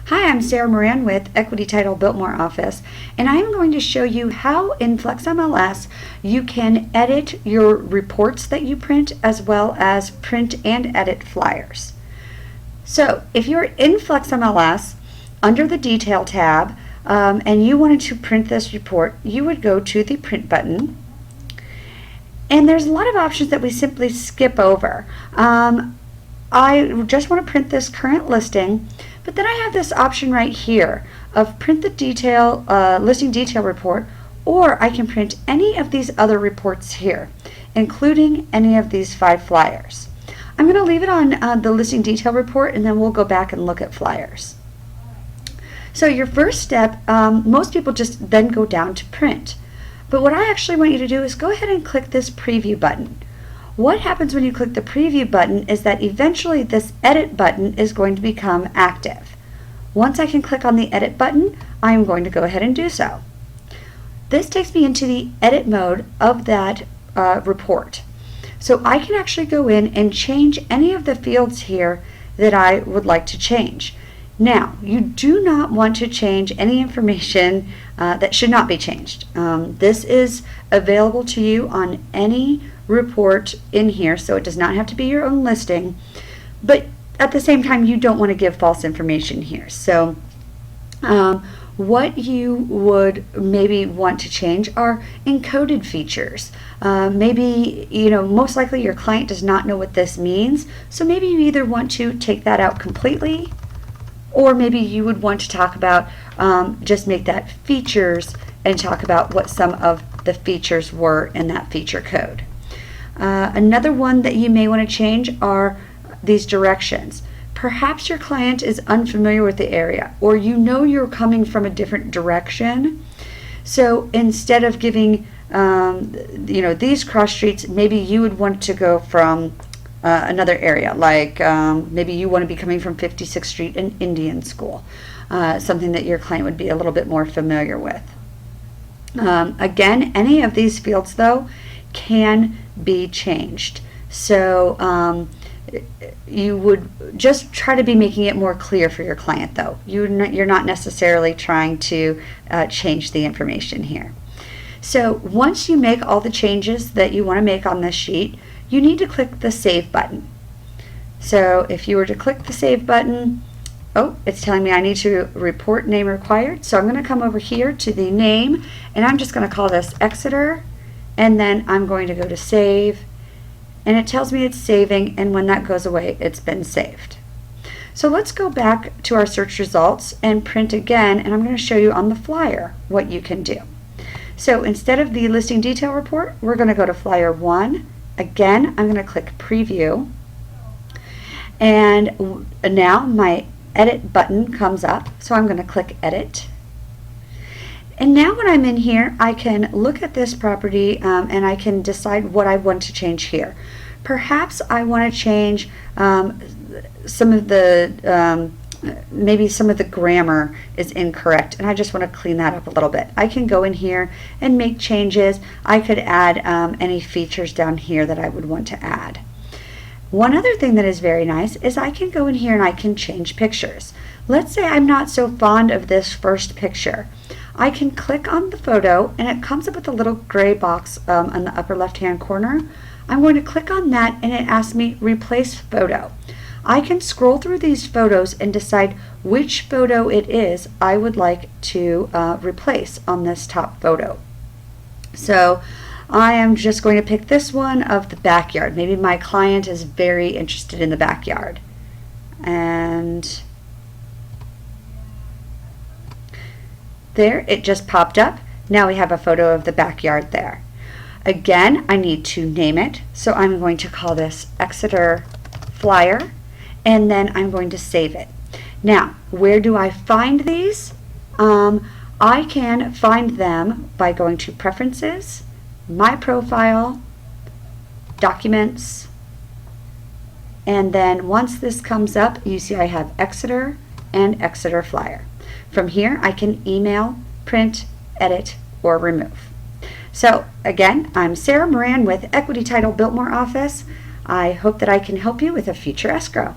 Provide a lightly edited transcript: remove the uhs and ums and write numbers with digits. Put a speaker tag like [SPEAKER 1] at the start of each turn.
[SPEAKER 1] Hi, I'm Sarah Moran with Equity Title Biltmore Office, and I'm going to show you how in flexmls you can edit your reports that you print as well as print and edit flyers. So if you're in flexmls under the Detail tab and you wanted to print this report, you would go to the Print button. And there's a lot of options that we simply skip over. I just want to print this current listing, but then I have this option right here of print the detail listing detail report, or I can print any of these other reports here, including any of these 5 flyers. I'm going to leave it on the listing detail report, and then we'll go back and look at flyers. So your first step, most people just then go down to print. But what I actually want you to do is go ahead and click this preview button. What happens when you click the preview button is that eventually this edit button is going to become active. Once I can click on the edit button, I am going to go ahead and do so. This takes me into the edit mode of that report. So I can actually go in and change any of the fields here that I would like to change. Now, you do not want to change any information that should not be changed. This is available to you on any report in here, so it does not have to be your own listing, but at the same time, you don't want to give false information here. So what you would maybe want to change are encoded features. Maybe, most likely your client does not know what this means, so maybe you either want to take that out completely, or maybe you would want to talk about, just make that features and talk about what some of the features were in that feature code. Another one that you may want to change are these directions. Perhaps your client is unfamiliar with the area, or you're coming from a different direction. So instead of giving these cross streets, maybe you would want to go from another area, like maybe you want to be coming from 56th Street in Indian School, something that your client would be a little bit more familiar with. Again, any of these fields though can be changed. So you would just try to be making it more clear for your client though. You're not necessarily trying to change the information here. So once you make all the changes that you want to make on this sheet, you need to click the Save button. So if you were to click the Save button, it's telling me I need to report name required. So I'm going to come over here to the name, and I'm just going to call this Exeter, and then I'm going to go to Save, and it tells me it's saving, and when that goes away, it's been saved. So let's go back to our search results and print again, and I'm going to show you on the flyer what you can do. So instead of the listing detail report, we're going to go to Flyer 1. Again, I'm going to click Preview, and now my Edit button comes up, so I'm going to click Edit. And now when I'm in here, I can look at this property and I can decide what I want to change here. Perhaps I want to change some of the maybe some of the grammar is incorrect, and I just want to clean that up a little bit. I can go in here and make changes. I could add any features down here that I would want to add. One other thing that is very nice is I can go in here and I can change pictures. Let's say I'm not so fond of this first picture. I can click on the photo, and it comes up with a little gray box on the upper left hand corner. I'm going to click on that, and it asks me Replace Photo. I can scroll through these photos and decide which photo it is I would like to replace on this top photo. So I am just going to pick this one of the backyard. Maybe my client is very interested in the backyard. And there, it just popped up. Now we have a photo of the backyard there. Again, I need to name it. So I'm going to call this Exeter Flyer, and then I'm going to save it. Now, where do I find these? I can find them by going to Preferences, My Profile, Documents, and then once this comes up, you see I have Exeter and Exeter Flyer. From here, I can email, print, edit, or remove. So again, I'm Sarah Moran with Equity Title Biltmore Office. I hope that I can help you with a future escrow.